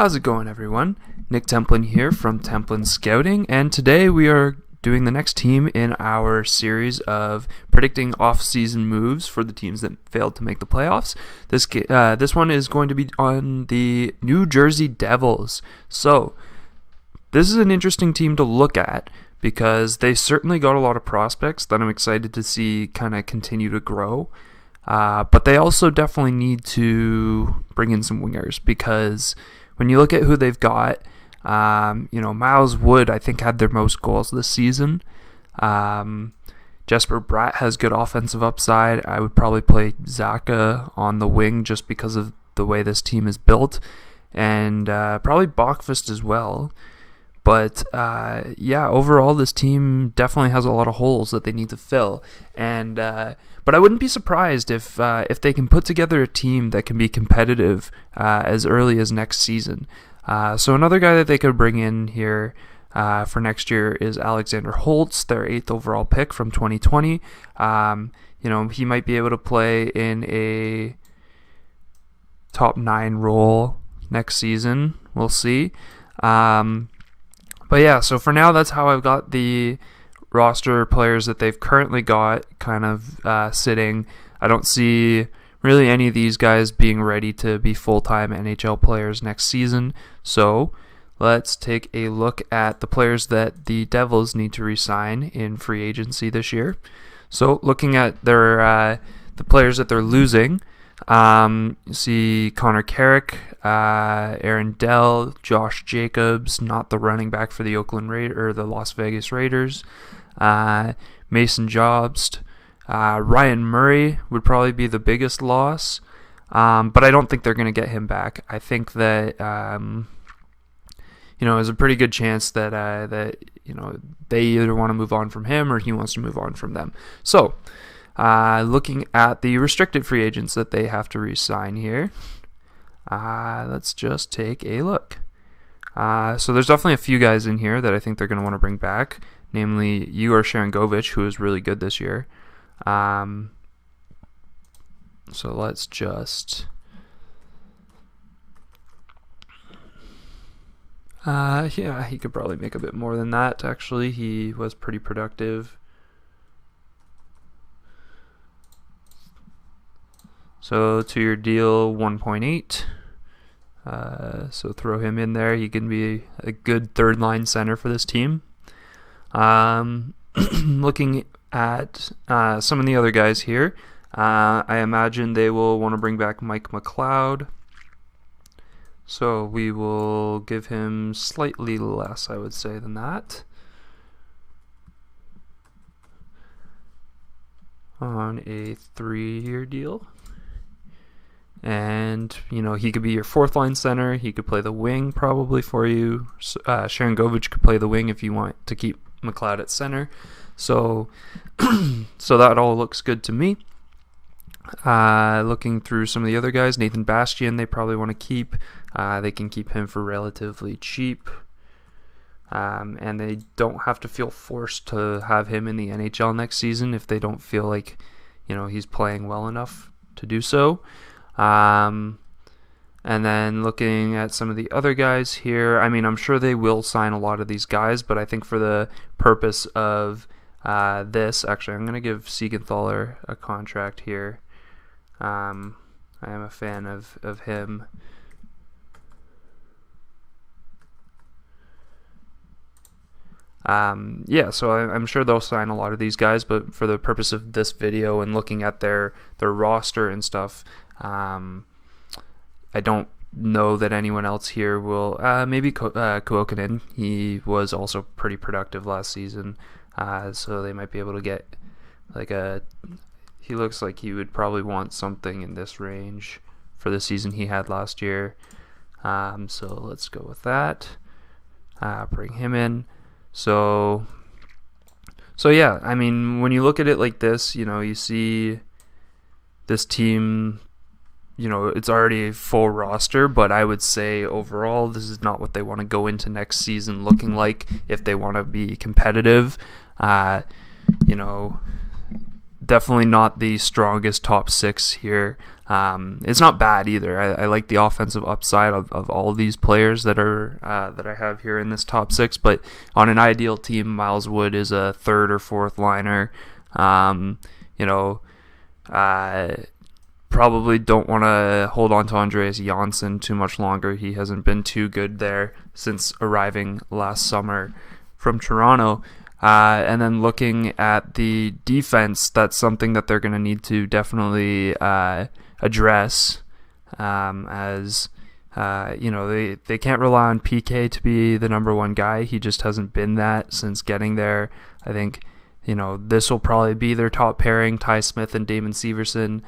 How's it going, everyone? Nick Templin here from Templin Scouting, and today we are doing the next team in our series of predicting off-season moves for the teams that failed to make the playoffs. This one is going to be on the New Jersey Devils. So, this is an interesting team to look at because they certainly got a lot of prospects that I'm excited to see kind of continue to grow. But they also definitely need to bring in some wingers because when you look at who they've got, Miles Wood, I think, had their most goals this season. Jesper Bratt has good offensive upside. I would probably play Zaka on the wing just because of the way this team is built. And probably Bachfest as well. But overall, this team definitely has a lot of holes that they need to fill. But I wouldn't be surprised if they can put together a team that can be competitive as early as next season. So another guy that they could bring in here for next year is Alexander Holtz, their 8th overall pick from 2020. He might be able to play in a top 9 role next season. We'll see. So for now, that's how I've got the roster players that they've currently got kind of sitting. I don't see really any of these guys being ready to be full-time NHL players next season. So let's take a look at the players that the Devils need to re-sign in free agency this year. So looking at their the players that they're losing, you see Connor Carrick, Aaron Dell, Josh Jacobs, not the running back for the the Las Vegas Raiders, Mason Jobst, Ryan Murray would probably be the biggest loss, but I don't think they're going to get him back. I think that there's a pretty good chance that they either want to move on from him or he wants to move on from them. So, looking at the restricted free agents that they have to re-sign here, let's just take a look. So there's definitely a few guys in here that I think they're going to want to bring back, namely Igor Sharangovich, who is really good this year. So let's just... he could probably make a bit more than that, actually. He was pretty productive. So 2-year deal, 1.8. So throw him in there. He can be a good third-line center for this team. Looking at some of the other guys here, I imagine they will want to bring back Mike McLeod. So we will give him slightly less, I would say, than that. On a 3-year deal. And, he could be your 4th-line center. He could play the wing probably for you. Sharangovich could play the wing if you want to keep McLeod at center. So that all looks good to me. Looking through some of the other guys, Nathan Bastian, they probably want to keep. They can keep him for relatively cheap. And they don't have to feel forced to have him in the NHL next season if they don't feel like, he's playing well enough to do so. And then looking at some of the other guys here, I'm sure they will sign a lot of these guys, but I think for the purpose of this, actually, I'm going to give Siegenthaler a contract here. I am a fan of him. So I'm sure they'll sign a lot of these guys, but for the purpose of this video and looking at their roster and stuff, I don't know that anyone else here will. Maybe Kuokkanen. He was also pretty productive last season, so they might be able to get he looks like he would probably want something in this range for the season he had last year. So let's go with that. Bring him in. So yeah, when you look at it like this, you see this team, it's already a full roster, but I would say overall this is not what they want to go into next season looking like if they want to be competitive. Definitely not the strongest top 6 here. It's not bad either. I like the offensive upside of all of these players that I have here in this top 6. But on an ideal team, Miles Wood is a third or fourth liner. Probably don't want to hold on to Andreas Janssen too much longer. He hasn't been too good there since arriving last summer from Toronto. And then looking at the defense, that's something that they're going to need to definitely address, as they can't rely on PK to be the number one guy. He just hasn't been that since getting there. I think this will probably be their top pairing, Ty Smith and Damon Severson.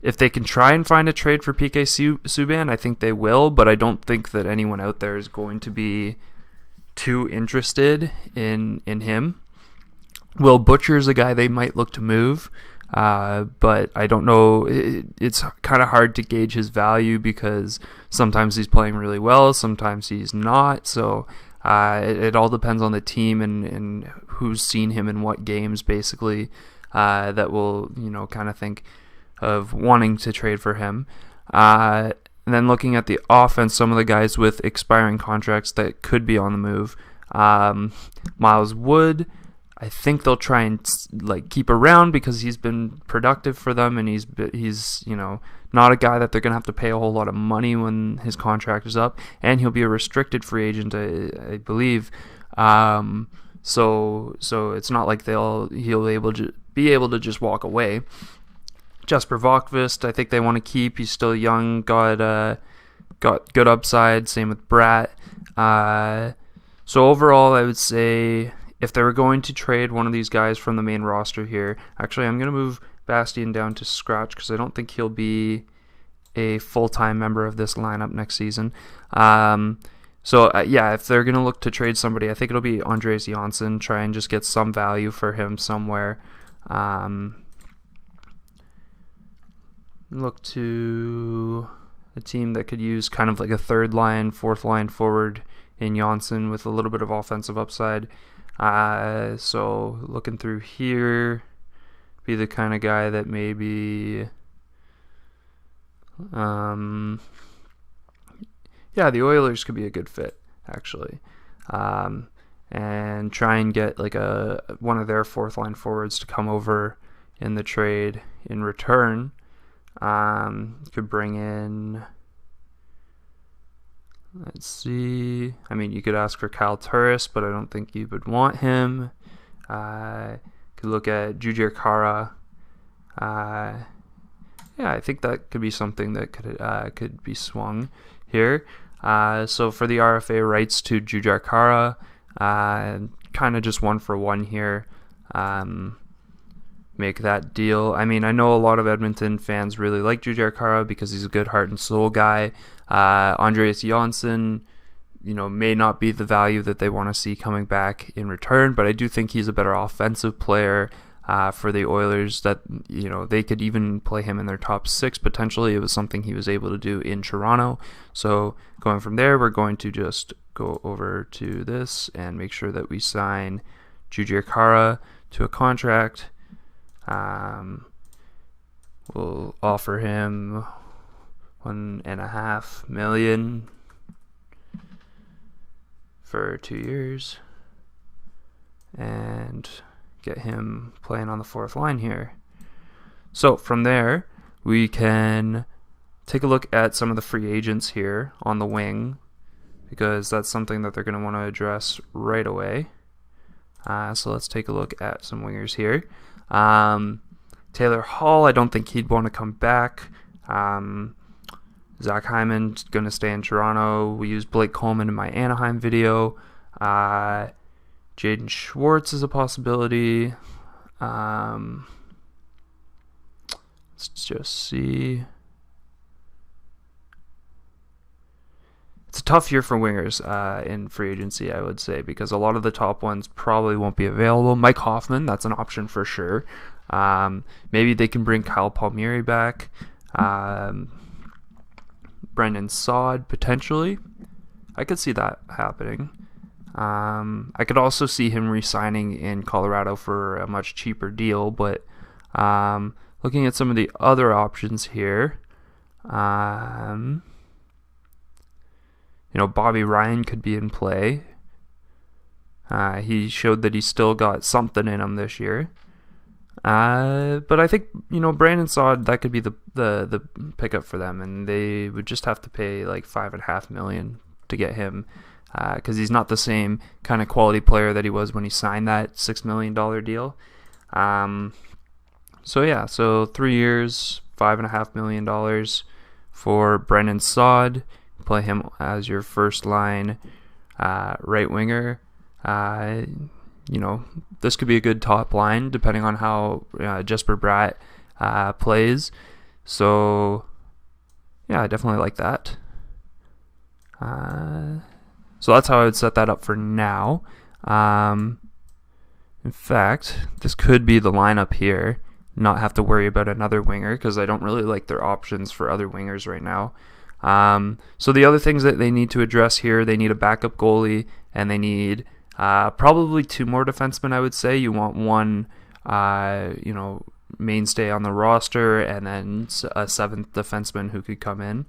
If they can try and find a trade for PK Subban, I think they will, but I don't think that anyone out there is going to be too interested in him. Will Butcher is a guy they might look to move, but I don't know. It's kind of hard to gauge his value because sometimes he's playing really well, sometimes he's not. So it all depends on the team and who's seen him in what games, basically, that will kind of think of wanting to trade for him. And then looking at the offense, some of the guys with expiring contracts that could be on the move. Miles Wood, I think they'll try and keep around because he's been productive for them, and he's not a guy that they're gonna have to pay a whole lot of money when his contract is up, and he'll be a restricted free agent, I believe. So it's not like he'll be able to just walk away. Jesper Vokvist, I think they want to keep. He's still young, got good upside. Same with Bratt. So overall, I would say if they were going to trade one of these guys from the main roster here, actually I'm going to move Bastian down to scratch because I don't think he'll be a full-time member of this lineup next season. If they're going to look to trade somebody, I think it'll be Andreas Janssen. Try and just get some value for him somewhere. Look to a team that could use kind of like a third line, fourth line forward in Janssen with a little bit of offensive upside. So looking through here, be the kind of guy that maybe, the Oilers could be a good fit actually, and try and get one of their fourth line forwards to come over in the trade in return. Could bring in, let's see, you could ask for Kyle Turris, but I don't think you would want him. Could look at Jujhar Khaira. I think that could be something that could be swung here. So for the RFA rights to Jujhar Khaira, kind of just 1-for-1 here. Make that deal. I know a lot of Edmonton fans really like Jujhar Khaira because he's a good heart and soul guy. Andreas Janssen, may not be the value that they want to see coming back in return, but I do think he's a better offensive player for the Oilers that, they could even play him in their top 6 potentially. It was something he was able to do in Toronto. So going from there, we're going to just go over to this and make sure that we sign Jujhar Khaira to a contract. We'll offer him $1.5 million for 2 years and get him playing on the fourth line here. So from there, we can take a look at some of the free agents here on the wing because that's something that they're going to want to address right away. So let's take a look at some wingers here. Taylor Hall, I don't think he'd want to come back. Zach Hyman's going to stay in Toronto. We used Blake Coleman in my Anaheim video. Jaden Schwartz is a possibility. Let's just see. It's a tough year for wingers in free agency, I would say, because a lot of the top ones probably won't be available. Mike Hoffman, that's an option for sure. Maybe they can bring Kyle Palmieri back. Brendan Saad, potentially. I could see that happening. I could also see him re-signing in Colorado for a much cheaper deal, but looking at some of the other options here, Bobby Ryan could be in play. He showed that he still got something in him this year. But I think, Brandon Saad, that could be the pickup for them, and they would just have to pay like $5.5 million to get him, because he's not the same kind of quality player that he was when he signed that $6 million deal. So 3 years, $5.5 million for Brandon Saad. Play him as your first line right winger. This could be a good top line depending on how Jesper Bratt plays. So, yeah, I definitely like that. So that's how I would set that up for now. In fact, this could be the lineup here. Not have to worry about another winger because I don't really like their options for other wingers right now. So the other things that they need to address here, they need a backup goalie, and they need probably 2 more defensemen, I would say. You want one, mainstay on the roster, and then a 7th defenseman who could come in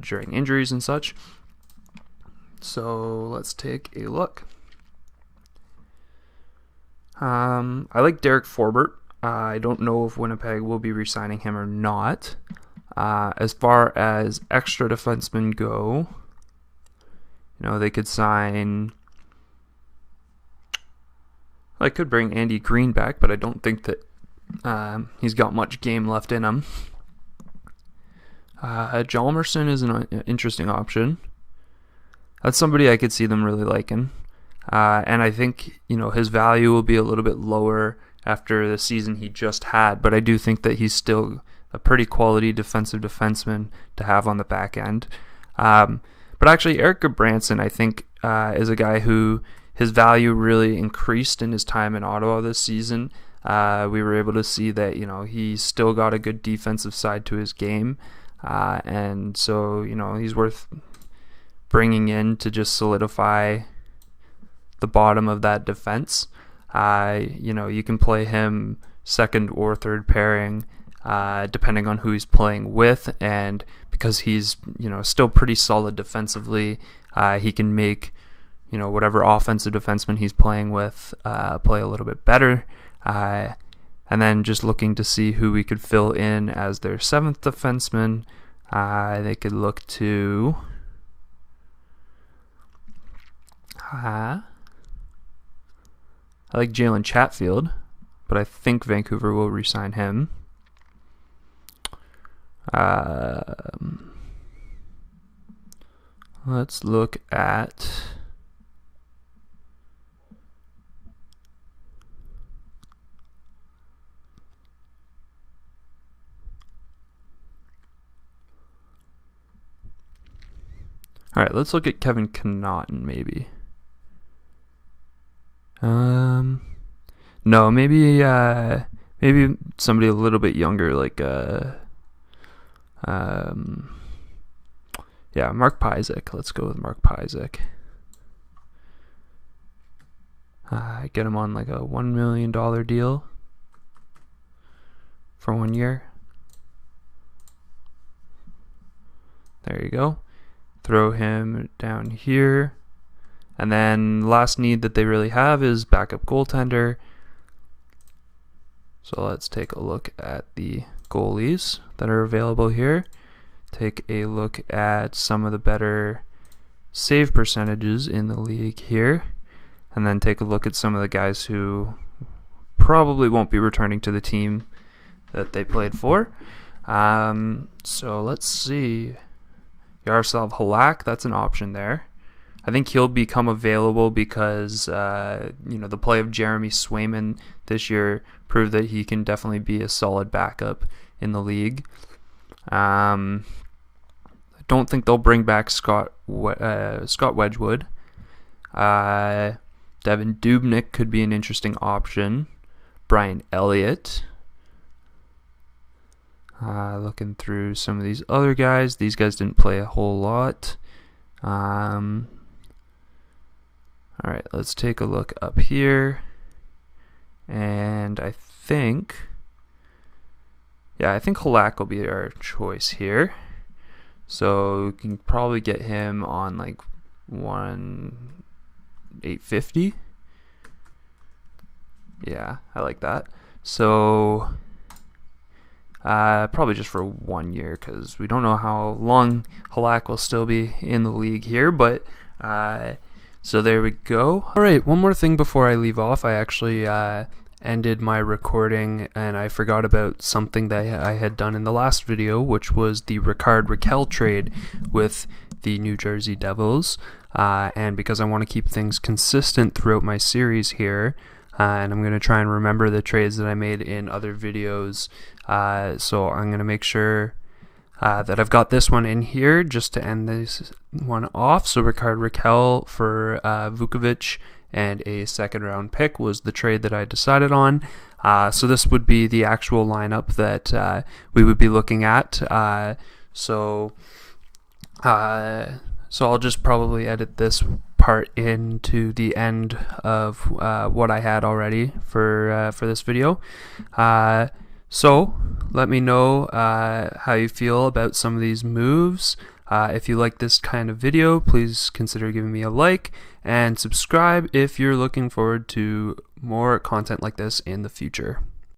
during injuries and such. So let's take a look. I like Derek Forbort. I don't know if Winnipeg will be re-signing him or not. As far as extra defensemen go, they could sign. I could bring Andy Green back, but I don't think that he's got much game left in him. Hjalmarsson is an interesting option. That's somebody I could see them really liking. And I think, his value will be a little bit lower after the season he just had, but I do think that he's still a pretty quality defensive defenseman to have on the back end. But actually, Eric Gudbranson, I think, is a guy who his value really increased in his time in Ottawa this season. We were able to see that, he's still got a good defensive side to his game. And so, he's worth bringing in to just solidify the bottom of that defense. You can play him second or third pairing, depending on who he's playing with, and because he's still pretty solid defensively, he can make whatever offensive defenseman he's playing with play a little bit better. And then just looking to see who we could fill in as their 7th defenseman, they could look to I like Jalen Chatfield, but I think Vancouver will re-sign him. Let's look at let's look at Kevin Connaughton maybe. No, maybe somebody a little bit younger, like Mark Pysyk. Let's go with Mark Pysyk. Get him on like a $1 million deal for 1 year. There you go. Throw him down here. And then last need that they really have is backup goaltender. So let's take a look at the goalies that are available here. Take a look at some of the better save percentages in the league here. And then take a look at some of the guys who probably won't be returning to the team that they played for. So let's see. Yaroslav Halak, that's an option there. I think he'll become available because the play of Jeremy Swayman this year proved that he can definitely be a solid backup in the league. I don't think they'll bring back Scott Wedgwood. Devin Dubnyk could be an interesting option. Brian Elliott. Looking through some of these other guys. These guys didn't play a whole lot. Alright, let's take a look up here. And I think yeah, I think Halak will be our choice here. So we can probably get him on like 850. Yeah, I like that. So probably just for 1 year, because we don't know how long Halak will still be in the league here. But so there we go. All right, one more thing before I leave off. I actually ended my recording and I forgot about something that I had done in the last video, which was the Rakell trade with the New Jersey Devils. And because I want to keep things consistent throughout my series here, and I'm going to try and remember the trades that I made in other videos, so I'm going to make sure that I've got this one in here just to end this one off. So Rakell for Vukovic and a second round pick was the trade that I decided on. So this would be the actual lineup that we would be looking at. So I'll just probably edit this part into the end of what I had already for this video. So let me know how you feel about some of these moves. If you like this kind of video, please consider giving me a like and subscribe if you're looking forward to more content like this in the future.